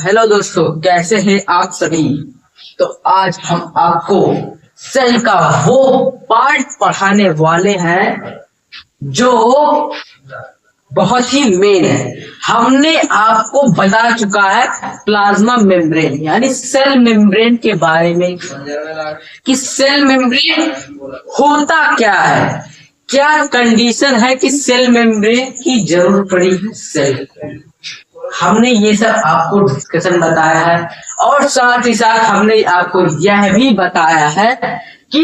Hello दोस्तों, कैसे हैं आप सभी। तो आज हम आपको सेल का वो पार्ट पढ़ाने वाले हैं जो बहुत ही मेन है। हमने आपको बता चुका है प्लाज्मा मेम्ब्रेन यानी सेल मेम्ब्रेन के बारे में कि सेल मेम्ब्रेन होता क्या है, क्या कंडीशन है कि सेल मेम्ब्रेन की जरूरत पड़ी है सेल। हमने ये सब आपको डिस्कशन बताया है और साथ ही साथ हमने आपको यह भी बताया है कि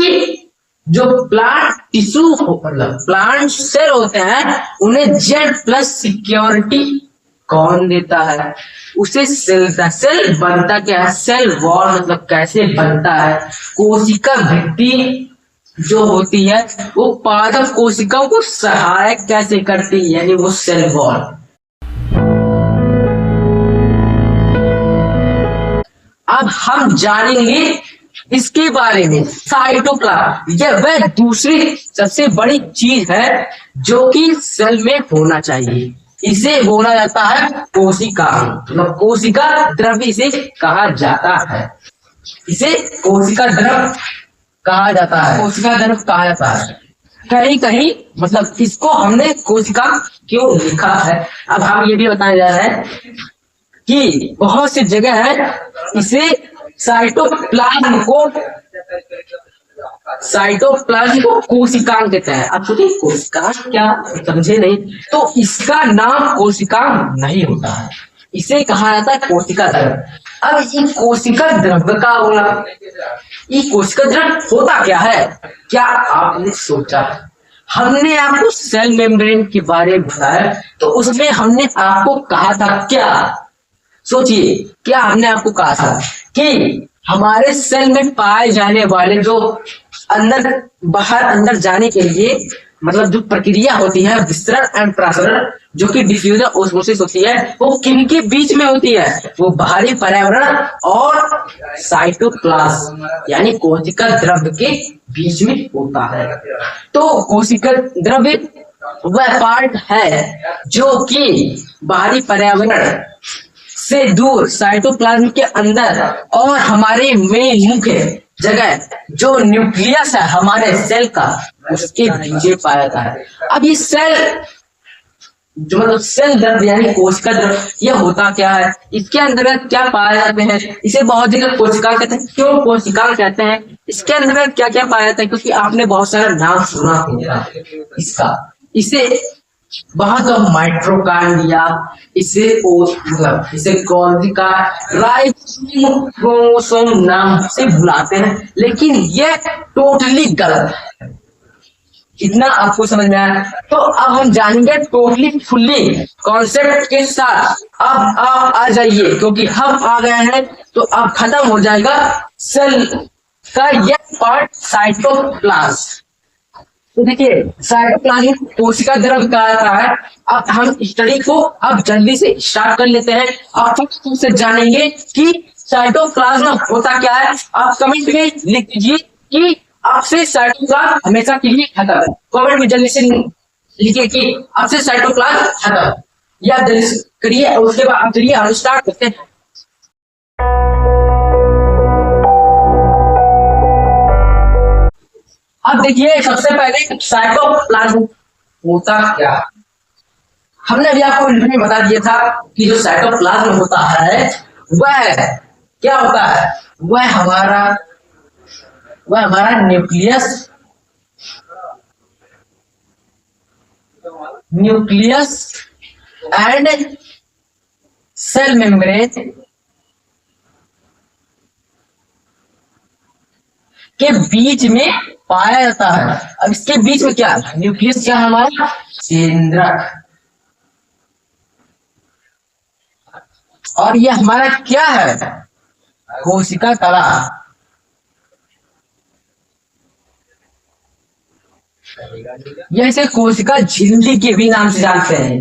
जो प्लांट टिश्यू मतलब प्लांट सेल होते हैं उन्हें जेड प्लस सिक्योरिटी कौन देता है, उसे सेल बनता क्या है, सेल वॉल मतलब कैसे बनता है, कोशिका भित्ति जो होती है वो पादप कोशिकाओं को सहायक कैसे करती है यानी वो सेल वॉल। अब हम जानेंगे इसके बारे में साइटोप्लाज्म। यह वह दूसरी सबसे बड़ी चीज है जो कि सेल में होना चाहिए। इसे बोला जाता है कोशिका, मतलब कोशिका द्रव्य इसे कहा जाता है। इसे कोशिका द्रव कहा जाता है, कोशिका द्रव कहा जाता है। कहीं कहीं मतलब इसको हमने कोशिका क्यों लिखा है, अब हम ये भी बताने जा रहे हैं कि बहुत सी जगह है इसे साइटोप्लाज्म को कोशिकांग कहते हैं। अब सोचिए कोशिका क्या समझे नहीं, तो इसका नाम कोशिकांग नहीं होता है, इसे कहा जाता है कोशिका द्रव। अब ये कोशिका द्रव का होना, ये कोशिका द्रव होता क्या है, क्या आपने सोचा। हमने आपको सेल मेम्ब्रेन के बारे में बताया तो उसमें हमने आपको कहा था क्या, सोचिए क्या हमने आपको कहा था कि हमारे सेल में पाए जाने वाले जो अंदर बाहर अंदर जाने के लिए मतलब जो प्रक्रिया होती है विसरण एवं प्रसरण जो कि डिफ्यूजन ऑस्मोसिस होती है वो किनके बीच में होती है, वो बाहरी पर्यावरण और साइटोप्लाज्म यानी कोशिका द्रव्य के बीच में होता है। तो कोशिका द्रव्य वह पार्ट है जो कि बाहरी पर्यावरण से दूर साइटोप्लाज्म के अंदर और हमारे मेन मुख्य जगह जो न्यूक्लियस है हमारे सेल का उसके नीचे पाया जाता है। अब ये सेल जो मतलब सेल द्रव्य यानी कोशिका द्रव्य ये होता क्या है, इसके अंतर्गत क्या पाए जाते हैं, इसे बहुत जगह कोशिका कहते हैं। क्यों कोशिका कहते हैं, इसके अंतर्गत क्या क्या पाया जाता है, क्योंकि आपने बहुत सारा नाम सुना होगा इसका। इसे बहुत लोग माइट्रोकांड्रिया, इसे मतलब इसे कोशिका राइबोसोम क्रोमोसोम नाम से बुलाते हैं, लेकिन यह टोटली गलत है। इतना आपको समझ में आया। तो अब हम जानेंगे टोटली फुल्ली कॉन्सेप्ट के साथ। अब आप आ जाइए क्योंकि हम आ गए हैं तो अब खत्म हो जाएगा सेल का यह पार्ट साइटोप्लाज्म। तो देखिए साइटोप्लाज्म कोशिका द्रव कहा जाता है। अब हम स्टडी को अब जल्दी से स्टार्ट कर लेते हैं। अब फर्स्ट से जानेंगे कि साइटोप्लाज्म होता क्या है। आप कमेंट में लिख दीजिए कि आपसे साइटोप्लाज्म हमेशा के लिए खत्म है। कमेंट में जल्दी से लिखिए कि आपसे साइटोप्लाज्म खत्म, या जल्दी करिए और उसके बाद चलिए हम स्टार्ट करते हैं। अब देखिए सबसे पहले साइटोप्लाज्म होता क्या। हमने अभी आपको में बता दिया था कि जो साइटोप्लाज्म होता है वह क्या होता है, वह हमारा न्यूक्लियस एंड सेल मेम्ब्रेन के बीच में पाया जाता है। अब इसके बीच में क्या न्यूक्लियस क्या हमारा केंद्रक, और ये हमारा क्या है कोशिका कला। ये इसे कोशिका झिल्ली के भी नाम से जानते हैं।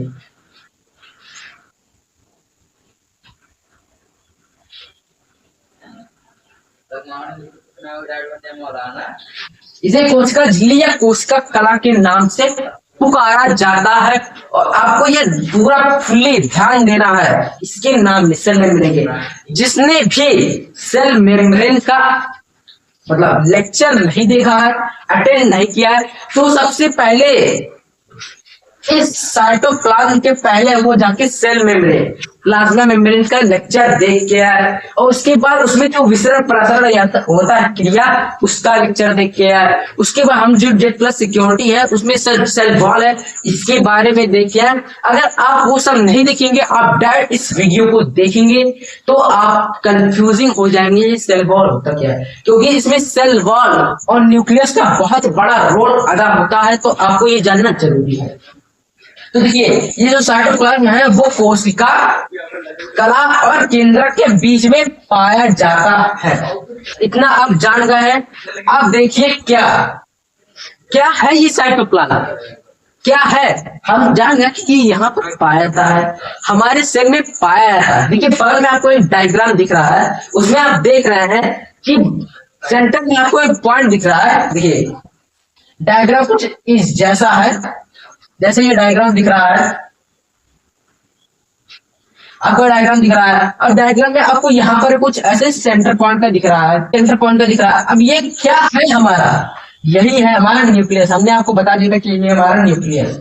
इसे कोशिका झिल्ली या कोशिका कला के नाम से पुकारा जाता है। और आपको ये पूरा फुल्ली ध्यान देना है इसके नाम में, सेल मेम्ब्रेन के। जिसने भी सेल मेम्ब्रेन का मतलब लेक्चर नहीं देखा है, अटेंड नहीं किया है, तो सबसे पहले इस साइटोप्लाज्म के पहले वो जाके सेल मेम्ब्रेन, प्लाज्मा मेम्ब्रेन का लेक्चर देख के आए, और उसके बाद उसमें जो विसरण प्रसारण होता है क्रिया, उसका लेक्चर देख के आए। उसके बाद हम जो जेड प्लस सिक्योरिटी है उसमें सेल वॉल है, इसके बारे में देख के आए। अगर आप वो सब नहीं देखेंगे, आप डायरेक्ट इस वीडियो को देखेंगे तो आप कंफ्यूजिंग हो जाएंगे सेल वॉल होता क्या है, क्योंकि इसमें सेल वॉल और न्यूक्लियस का बहुत बड़ा रोल अदा होता है, तो आपको ये जानना जरूरी है। तो देखिए, ये जो साइटोप्लाज्म है वो कोशिका कला और केंद्रक के बीच में पाया जाता है। इतना आप जान गए हैं। अब देखिए क्या क्या है ये साइटोप्लाज्म, क्या है, हम जान गए कि यहाँ पर पाया जाता है, हमारे सेल में पाया जाता है। देखिए बगल में आपको एक डायग्राम दिख रहा है, उसमें आप देख रहे हैं कि सेंटर में आपको एक पॉइंट दिख रहा है। देखिए डायग्राम कुछ इस जैसा है, जैसे ये डायग्राम दिख रहा है, आपको डायग्राम दिख रहा है, और डायग्राम में आपको यहाँ पर कुछ ऐसे सेंटर पॉइंट का दिख रहा है, सेंटर पॉइंट का दिख रहा है। अब ये क्या है हमारा, यही है हमारा न्यूक्लियस। हमने आपको बता दिया कि ये हमारा न्यूक्लियस,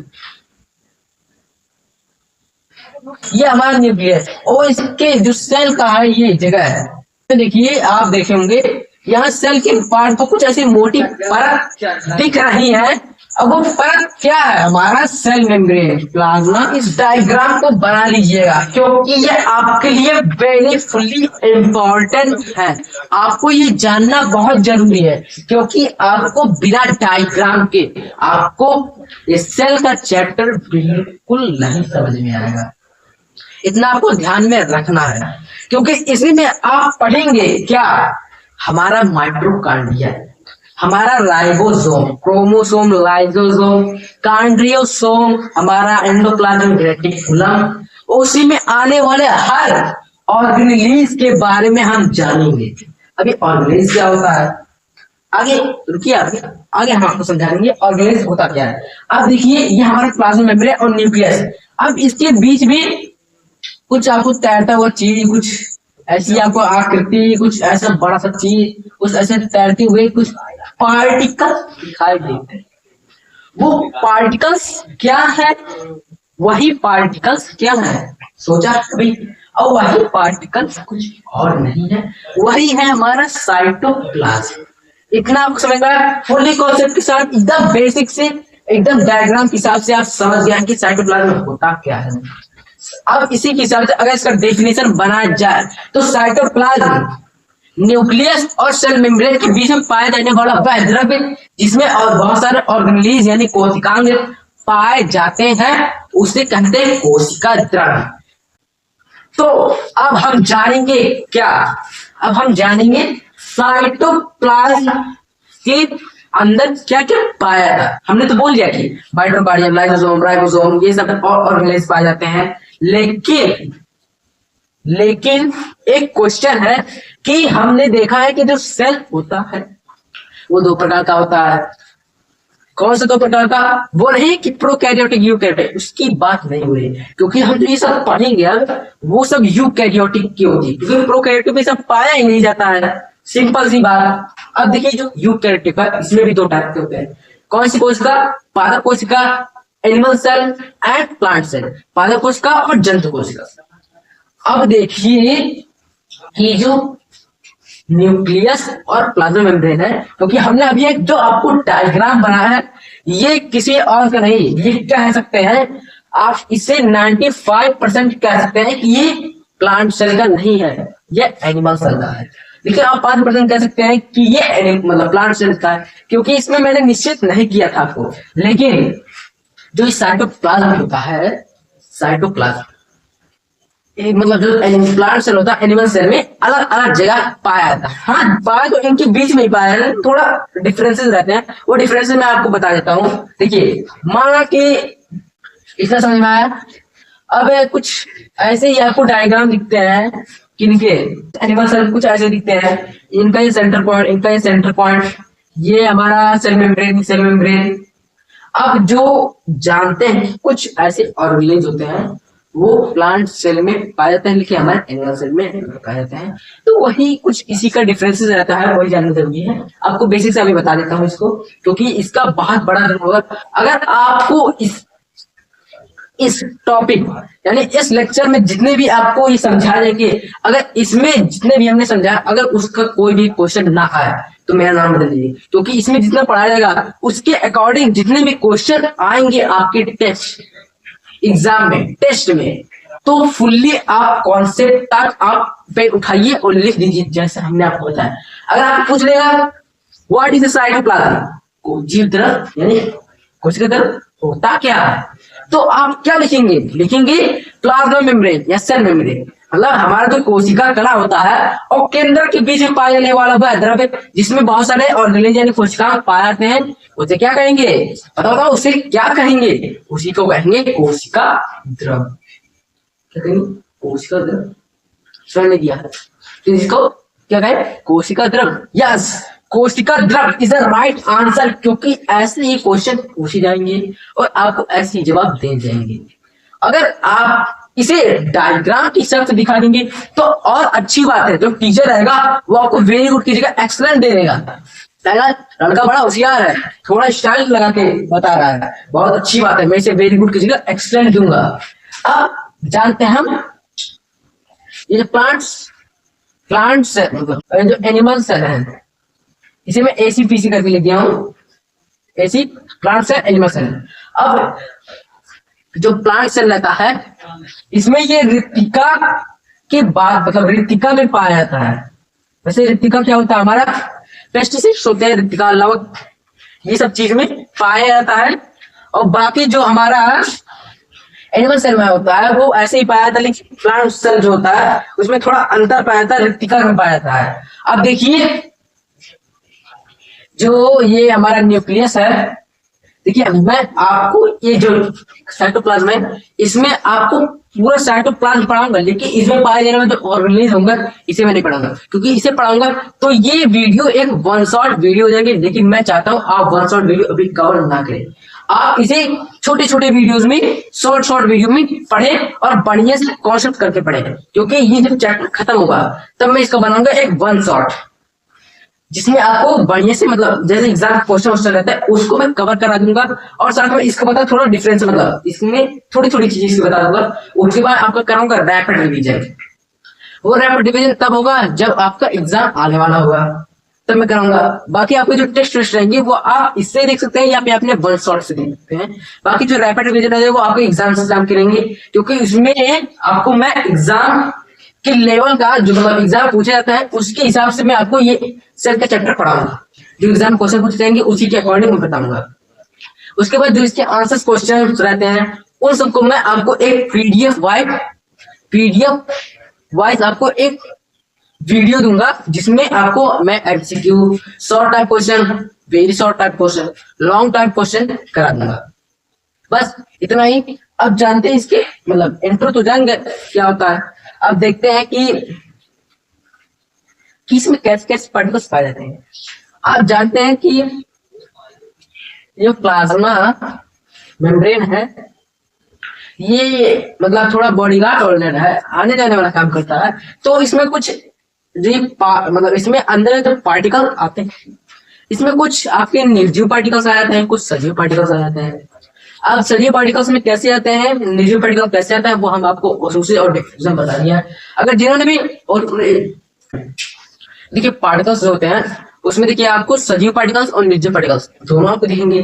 ये हमारा न्यूक्लियस, और इसके जो सेल का है ये जगह है। तो देखिए आप देखे होंगे यहाँ सेल के पार्ट को कुछ ऐसी मोटी परत दिख रही है। अब वो परत क्या है, हमारा सेल मेम्ब्रेन प्लाज्मा। इस डायग्राम को बना लीजिएगा क्योंकि ये आपके लिए वेरी फुल्ली इम्पोर्टेंट है। आपको ये जानना बहुत जरूरी है, क्योंकि आपको बिना डायग्राम के आपको ये सेल का चैप्टर बिल्कुल नहीं समझ में आएगा। इतना आपको ध्यान में रखना है, क्योंकि इसमें आप पढ़ेंगे क्या, हमारा माइटोकॉन्ड्रिया, हमारा राइबोसोम, क्रोमोसोम, लाइसोसोम, कार्डियोसोम, हमारा एंडोप्लाज्मिक रेटिकुलम, उसी में आने वाले हर ऑर्गेनेलिज के बारे में हम जानेंगे। अभी ऑर्गेनेलिज क्या होता है, आगे रुकिए, आगे हम आपको समझाएंगे ऑर्गेनेलिज होता क्या है। अब देखिए ये हमारा प्लाज्मा मेम्ब्रेन और न्यूक्लियस। अब इसके बीच में कुछ आपको तैरता हुआ चीज, कुछ ऐसी आपको आकृति, कुछ ऐसा बड़ा सा चीज, कुछ ऐसे तैरते हुए कुछ पार्टिकल्स दिखाई देते हैं। वो पार्टिकल्स क्या है, वही पार्टिकल्स क्या है, सोचा कभी? और वही पार्टिकल्स कुछ और नहीं है, वही है हमारा साइटोप्लाज्म। इतना आपको समझ में आया? फुल्ली कॉन्सेप्ट के साथ एकदम बेसिक से एकदम डायग्राम के हिसाब से आप समझ गए कि साइटोप्लाज्म होता क्या है। अब इसी के हिसाब से अगर इसका डेफिनेशन बनाया जाए तो साइटोप्लाज्म न्यूक्लियस और सेल मेम्ब्रेन के बीच में पाए जाने वाला वह द्रव्य जिसमें और बहुत सारे ऑर्गेनेलिज यानी कोशिकांग पाए जाते हैं, उसे कहते हैं कोशिका द्रव्य। तो अब हम जानेंगे क्या, अब हम जानेंगे साइटोप्लाज्म के अंदर क्या क्या पाया जाता है। हमने तो बोल दिया कि माइटोकॉन्ड्रियम, लाइसोसोम, राइबोसोम, ये सब ऑर्गेनेलिज पाए जाते हैं। लेकिन एक क्वेश्चन है कि हमने देखा है कि जो सेल होता है वो दो प्रकार का होता है। कौन सा दो प्रकार का, वो नहीं कि प्रोकैरियोटिक यूकैरियोटिक, उसकी बात नहीं हो रही, क्योंकि हम जो ये सब पढ़ेंगे वो सब यूकैरियोटिक की होती है, क्योंकि प्रोकैरियोटिक में सब पाया ही नहीं जाता है, सिंपल सी बात। अब देखिए जो यूकैरियोटिक है इसमें भी दो टाइप के होते हैं। कौन सी कोशिका, पादप कोशिका, animal cell and plant cell, पादप कोशिका और जंतु कोशिका। अब देखिए कि जो न्यूक्लियस और प्लाज्मा मेम्ब्रेन है, क्योंकि हमने अभी एक जो आपको डायग्राम बनाया है ये किसी और का नहीं, ये कह सकते हैं आप इसे 95% कह सकते हैं कि ये प्लांट सेल का नहीं है, ये एनिमल सेल का है। देखिए आप 5% कह सकते हैं कि ये मतलब प्लांट सेल का है, क्योंकि इसमें मैंने निश्चित नहीं किया था आपको। लेकिन जो साइटोप्लाज्म होता है, साइटोप्लाज्म मतलब जो प्लांट सेल होता है, एनिमल सेल में अलग अलग जगह पाया जाता है। हाँ पाया तो इनके बीच में ही पाया है, थोड़ा डिफरेंसेस रहते हैं, वो डिफरेंसेस मैं आपको बता देता हूँ। देखिए माना कि इतना समझ में आया। अब कुछ ऐसे ही आपको डायग्राम दिखते हैं, किनके, एनिमल सेल कुछ ऐसे दिखते हैं, इनका ये सेंटर पॉइंट, इनका ये सेंटर पॉइंट, ये हमारा सेल मेम्ब्रेन, सेल मेम्ब्रेन। अब जो जानते हैं कुछ ऐसे ऑर्गेनाइज होते हैं वो प्लांट सेल में पाए जाते हैं, लेकिन हमारे एनिमल सेल में पाए जाते हैं। तो वही कुछ इसी का डिफरेंसेस रहता है, वही जानना जरूरी है। आपको बेसिक से अभी बता देता हूँ इसको, क्योंकि इसका बहुत बड़ा होगा। अगर आपको इस टॉपिक यानी इस लेक्चर में जितने भी आपको ये समझा देंगे, अगर इसमें जितने भी हमने समझा अगर उसका कोई भी क्वेश्चन ना आए तो मेरा नाम बदल दीजिए, क्योंकि इसमें जितना पढ़ाया जाएगा उसके अकॉर्डिंग जितने भी क्वेश्चन आएंगे आपके टेस्ट एग्जाम में, टेस्ट में, तो फुल्ली आप कॉन्सेप्ट तक आप पे उठाइए और लिख दीजिए जैसे हमने आपको बताया। अगर आप पूछ लेगा व्हाट इज द साइटोप्लाज्म, जीव द्रव यानी कोशिका द्रव होता क्या है, तो आप क्या लिखेंगे, लिखेंगे प्लाज्मा मेम्ब्रेन या सेल मेम्ब्रेन, मतलब हमारा जो कोशिका कला होता है और केंद्र के बीच में पाए जाने वाला वह द्रव्य जिसमें बहुत सारे ऑर्गेनेज यानी कोशिका पाए जाते हैं, उसे क्या कहेंगे, बताओ उसे क्या कहेंगे, उसी को कहेंगे कोशिका द्रव। क्या कहेंगे, कोशिका द्रव। सुन ले दिया तो इसको क्या कहें, कोशिका द्रव। यस, कोशिका द्रव इज द राइट आंसर, क्योंकि ऐसे ही क्वेश्चन पूछे जाएंगे और आपको ऐसे ही जवाब दे जाएंगे। अगर आप इसे डायग्राम के हिसाब से दिखा देंगे तो और अच्छी बात है, जो टीचर रहेगा वो आपको वेरी गुड की जगह एक्सलेंट दे देगा। लड़का बड़ा होशियार है, थोड़ा स्टाइल लगा के बता रहा है, बहुत अच्छी बात है, मैं इसे वेरी गुड की जगह एक्सलेंट दूंगा। अब जानते हैं हम ये जो प्लांट्स जो एनिमल सेल है, इसे मैं एसीपीसी करके लिख दिया हूं, एसी प्लांट सेल एनिमल सेल। अब जो प्लांट सेल रहता है इसमें ये रिक्तिका के बाद मतलब रिक्तिका में पाया जाता है। वैसे रिक्तिका क्या होता है, हमारा पेस्टिसाइड्स होते हैं रिक्तिका लवक, ये सब चीज में पाया जाता है। और बाकी जो हमारा एनिमल सेल में होता है वो ऐसे ही पाया जाता है, लेकिन प्लांट सेल जो होता है उसमें थोड़ा अंतर पाया जाता है, रिक्तिका में पाया जाता है। अब देखिए जो ये हमारा न्यूक्लियस है, देखिए मैं आपको ये जो साइटोप्लाज्म है इसमें आपको पूरा साइटोप्लाज्म पढ़ाऊंगा, लेकिन इसमें पाए जाने वाले जो ऑर्गेनेज होंगे इसे मैं नहीं पढ़ाऊंगा, क्योंकि इसे पढ़ाऊंगा तो ये वीडियो एक वन शॉट वीडियो हो जाएगी। लेकिन मैं चाहता हूं आप वन शॉट वीडियो अभी कवर ना करें, आप इसे छोटे छोटे वीडियोस में शॉर्ट वीडियो में पढ़े और बढ़िया से कॉन्सेप्ट करके पढ़े, क्योंकि ये जब चैप्टर खत्म होगा तब मैं इसका बनाऊंगा एक वन शॉट, जिसमें आपको बढ़िया से मतलब जैसे एग्जाम क्वेश्चन रहता है उसको मैं कवर करा दूंगा, और साथ में इसका पता थोड़ा डिफरेंस मतलब इसमें थोड़ी थोड़ी चीजें बता दूंगा। उसके बाद आपका कराऊंगा रैपिड रिवीजन। वो रैपिड रिवीजन तब होगा जब आपका एग्जाम आने वाला होगा, तब मैं कराऊंगा। बाकी आपके जो टेस्ट रहेंगे वो आप इससे देख सकते हैं या फिर अपने वन शॉट से देख सकते हैं। बाकी जो रैपिड रिवीजन है वो आपको एग्जाम से करेंगे, क्योंकि उसमें आपको मैं एग्जाम के लेवल का जो मतलब एग्जाम पूछा जाता है उसके हिसाब से मैं आपको ये सेल का चैप्टर पढ़ाऊंगा। जो एग्जाम क्वेश्चन पूछे जाएंगे उसी के अकॉर्डिंग मैं बताऊंगा। उसके बाद जो इसके आंसर्स क्वेश्चन रहते हैं उन सबको मैं आपको एक पीडीएफ वाइज आपको एक वीडियो दूंगा, जिसमें आपको मैं MCQ, short type question, very short type question, long type question करा दूंगा। बस इतना ही। अब जानते हैं इसके मतलब इंट्रो तो जान गए क्या होता है। अब देखते हैं कि इसमें कैसे कैसे पार्टिकल्स पाए जाते हैं। आप जानते हैं कि ये प्लाज्मा मेम्ब्रेन है, ये मतलब थोड़ा बॉडीगार्ड ऑर्गन है, आने जाने वाला काम करता है। तो इसमें कुछ मतलब इसमें अंदर जो पार्टिकल आते हैं, इसमें कुछ आपके निर्जीव पार्टिकल्स आ जाते हैं, कुछ सजीव पार्टिकल्स आ जाते हैं। अब सजीव पार्टिकल्स में कैसे आते हैं, निर्जीव पार्टिकल कैसे आता है, वो हम आपको ओसोसिएशन और डिफ्यूजन बता दिया है। अगर जिन्होंने भी और देखिए पार्टिकल्स जो होते हैं उसमें देखिए आपको सजीव पार्टिकल्स और निर्जीव पार्टिकल्स दोनों आपको दिखेंगे।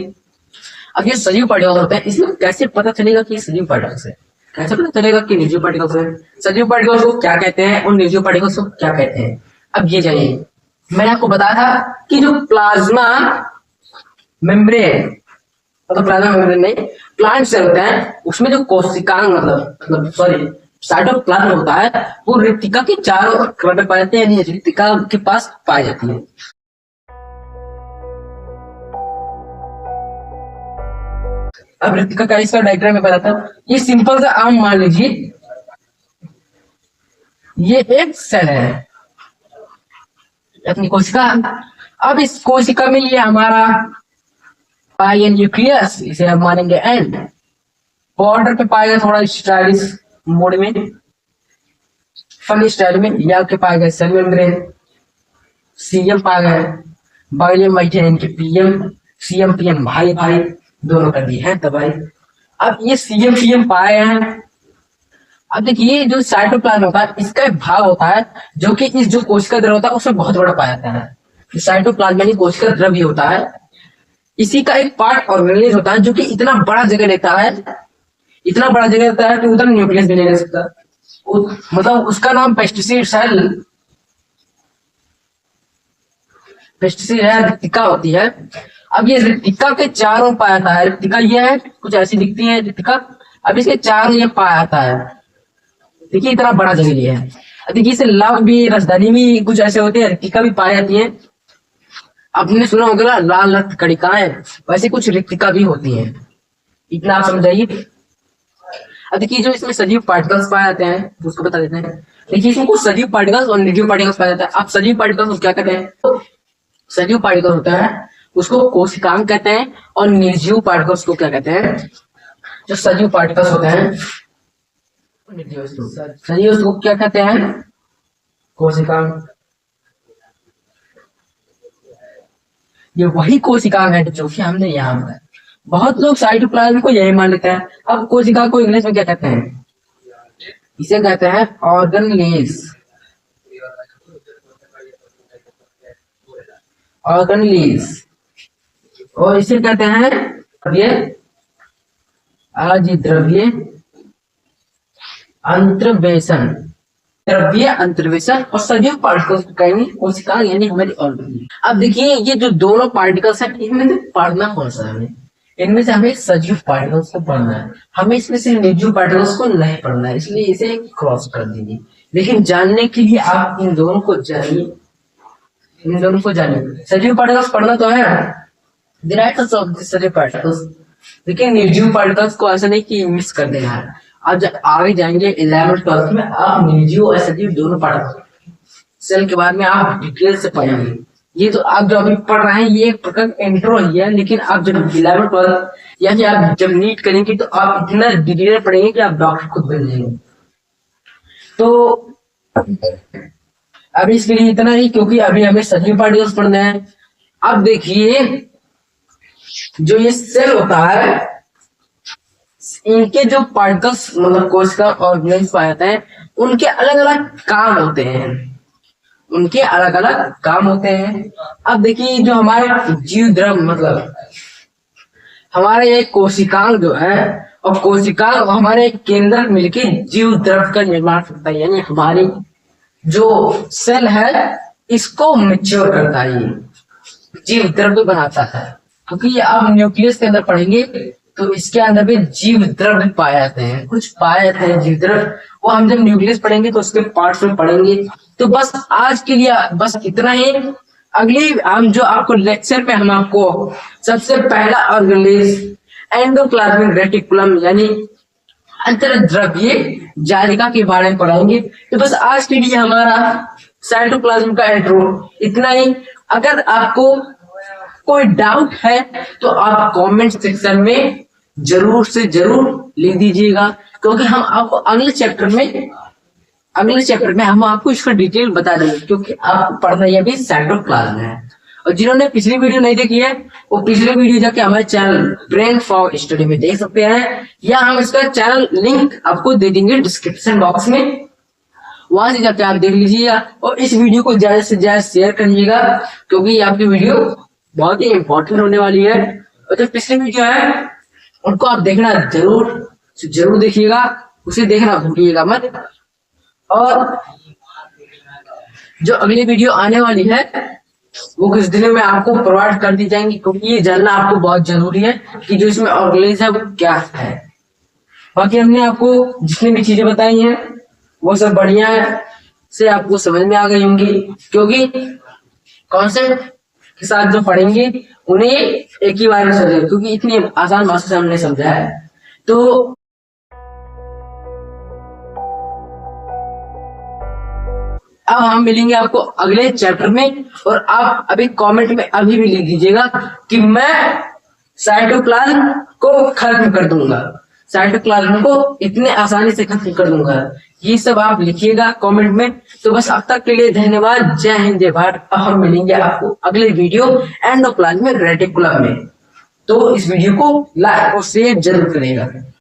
अब ये सजीव पार्टिकल्स होते हैं, इसमें कैसे पता चलेगा कि सजीव पार्टिकल्स है, कैसे पता चलेगा कि निर्जीव पार्टिकल्स है, सजीव पार्टिकल्स को क्या कहते हैं और निर्जीव पार्टिकल्स को क्या कहते हैं। अब ये जानिए, मैंने आपको बताया था कि जो प्लाज्मा मेम्ब्रेन मतलब प्लाज्मा मेम्ब्रेन नहीं, प्लांट सेल होते हैं उसमें जो कोशिकांग मतलब सॉरी साइटोप्लाज्म होता है वो रिक्तिका के चारों ओर क्रम में पाए जाते हैं, यानी रिक्तिका के पास पाई जाती है। अब रिक्तिका का इसका डायग्राम में बताता हूं। ये सिंपल सा आम मान लीजिए ये एक सेल है अपनी कोशिका। अब इस कोशिका में ये हमारा पाएगा न्यूक्लियस, इसे हम मानेंगे एंड। बॉर्डर पे पाएगा थोड़ा स्टाइलिश मोड में, फनी स्टाइल में, या के पाएगा सेल मेम्ब्रेन। सीएम पाएगा बगल में बैठे हैं इनके पीएम, सीएम पीएम भाई भाई दोनों कर दिए हैं दवाई। अब ये सीएम पीएम पाए हैं। अब देखिए जो साइटोप्लाज्म होता है इसका एक भाग होता है जो कि इस जो कोशिका द्रव होता है उसमें बहुत बड़ा पाया जाता है। साइटोप्लाज्म कोशिका द्रव ही होता है। इसी का एक पार्ट ऑर्गेनेज होता है जो कि इतना बड़ा जगह लेता है, इतना बड़ा जगह लेता है कि उधर न्यूक्लियस भी नहीं ले सकता। मतलब उसका नाम पेस्टिसाइड सेल, पेस्टिसाइड है, रिक्तिका होती है। अब ये रिक्तिका के चारों पाया जाता है। रिक्तिका ये है, कुछ ऐसी दिखती है रिक्तिका। अब इसके चारों ये पाया जाता है। देखिए इतना बड़ा जगह ये है। देखिए इसे लव भी, राजधानी भी कुछ ऐसे होते हैं, रिक्तिका भी पाई जाती है। आपने सुना होगा लाल रक्त कणिकाएं, वैसे कुछ रिक्तिका भी होती हैं। इतना आप समझाइए। अब देखिए जो इसमें सजीव पार्टिकल्स पाए जाते हैं उसको बता देते हैं। देखिए इसमें कुछ सजीव पार्टिकल्स और निर्जीव पार्टिकल्स पाए जाते हैं। आप सजीव पार्टिकल्स को क्या कहते हैं? तो सजीव पार्टिकल होता है उसको कोशिकांग कहते हैं, और निर्जीव पार्टिकल्स को क्या कहते हैं? जो सजीव पार्टिकल्स होते हैं सजीव उसको क्या कहते हैं? कोशिकांग। ये वही कोशिकांग है जो कि हमने यहाँ बताया। बहुत लोग साइटोप्लाज्म को यही मान लेते हैं। अब कोशिका को इंग्लिश में क्या कहते हैं? इसे कहते हैं ऑर्गेनेल्स, ऑर्गेनेल्स। और इसे कहते हैं द्रव्य अंतर्वेशन, द्रव्य अंतर्वेशन। और सजीव पार्टिकल्स को कहेंगे कोशिका यानी हमारी ऑर्गेनेल। अब देखिए ये जो दोनों पार्टिकल्स हैं इनमें से पढ़ना कौन सा है? इनमें से हमें सजीव पार्टिकल्स को पढ़ना है, हमें इसमें से निर्जीव पार्टिकल्स को नहीं पढ़ना है, इसलिए इसे क्रॉस कर दीजिए। लेकिन जानने के लिए आप इन दोनों को जानिए, इन दोनों को जानिए। सजीव पार्टिकल्स पढ़ना तो है, सजीव पार्टिकल्स, लेकिन निर्जीव पार्टिकल्स को ऐसा नहीं कि मिस कर देना है। आप जब आगे जाएंगे 11th 12th में आप निर्जीव और सजीव दोनों पार्टिकल सेल के बारे में आप डिटेल से पढ़ेंगे। ये तो आप जो अभी पढ़ रहे हैं ये एक प्रकार का इंट्रो ही है, लेकिन आप जब 11th 12th या फिर आप जब नीट करेंगे तो आप इतना डिटेल पढ़ेंगे कि आप डॉक्टर खुद बन जाएंगे। तो अभी इसके लिए इतना ही, क्योंकि अभी हमें सजीव पार्टिकल्स पढ़ना है। अब देखिए जो ये सेल होता है इनके जो पार्टिकल्स मतलब कोशिका ऑर्गेनेल्स पाए जाते हैं उनके अलग अलग काम होते हैं, उनके अलग अलग काम होते हैं। अब देखिए जो हमारे जीव द्रव मतलब हमारे एक कोशिकांग जो है और कोशिकांग हमारे केंद्र मिलके जीव द्रव का निर्माण करता है, यानी हमारी जो सेल है इसको मैच्योर करता है, ये जीव द्रव्य बनाता है। क्योंकि ये आप न्यूक्लियस के अंदर पढ़ेंगे तो इसके अंदर भी जीव द्रव्य पाए जाते हैं, कुछ पाए जाते हैं जीव द्रव्य, वो हम जब न्यूक्लियस पढ़ेंगे तो उसके पार्ट्स में पढ़ेंगे। तो बस आज के लिए बस इतना ही। अगली हम जो आपको लेक्चर में हम आपको सबसे पहला ऑर्गेनेल एंडोप्लाज्मिक रेटिकुलम यानी अंतर्द्रव्यीय जालिका के बारे में पढ़ाएंगे। तो बस आज के लिए हमारा साइटोप्लाज्म का इंट्रो इतना ही। अगर आपको कोई डाउट है तो आप कमेंट सेक्शन में जरूर से जरूर लिख दीजिएगा, क्योंकि हम आपको अगले चैप्टर में हम आपको इसका डिटेल बता देंगे, क्योंकि आपको पढ़ना यह भी साइटोप्लाज्म है। और जिन्होंने पिछली वीडियो नहीं देखी है वो पिछले वीडियो जाके हमारे चैनल ब्रेन फॉर स्टडी में देख सकते हैं, या हम इसका चैनल लिंक आपको दे देंगे डिस्क्रिप्शन बॉक्स में, वहां से जाके आप देख लीजिएगा। और इस वीडियो को ज्यादा से ज्यादा शेयर करिएगा, क्योंकि आपकी वीडियो बहुत ही इंपॉर्टेंट होने वाली है। और जो पिछली वीडियो है उनको आप देखना जरूर देखिएगा, उसे देखना भूलिएगा मत। और जो अगली वीडियो आने वाली है वो कुछ दिनों में आपको प्रोवाइड कर दी जाएंगी, क्योंकि ये जानना आपको बहुत जरूरी है कि जो इसमें ऑर्गेनेल है वो क्या है। बाकी हमने आपको जितनी भी चीजें बताई हैं वो सब बढ़िया से आपको समझ में आ गई होंगी, क्योंकि कॉन्सेप्ट के साथ जो पढ़ेंगे उन्हें एक ही बार में समझेंगे, क्योंकि इतनी आसान भाषा से हमने समझा है। तो अब हम मिलेंगे आपको अगले चैप्टर में, और आप अभी कमेंट में अभी भी लिख दीजिएगा कि मैं साइटोप्लाज्म को खत्म कर दूंगा, साइटोप्लाज्म को इतने आसानी से खत्म कर दूंगा। ये सब आप लिखिएगा कमेंट में। तो बस अब तक के लिए धन्यवाद। जय हिंद जय भारत। अब हम मिलेंगे आपको अगले वीडियो एंडोप्लाज्मिक रेटिकुलम में। तो इस वीडियो को लाइक और शेयर जरूर करेगा।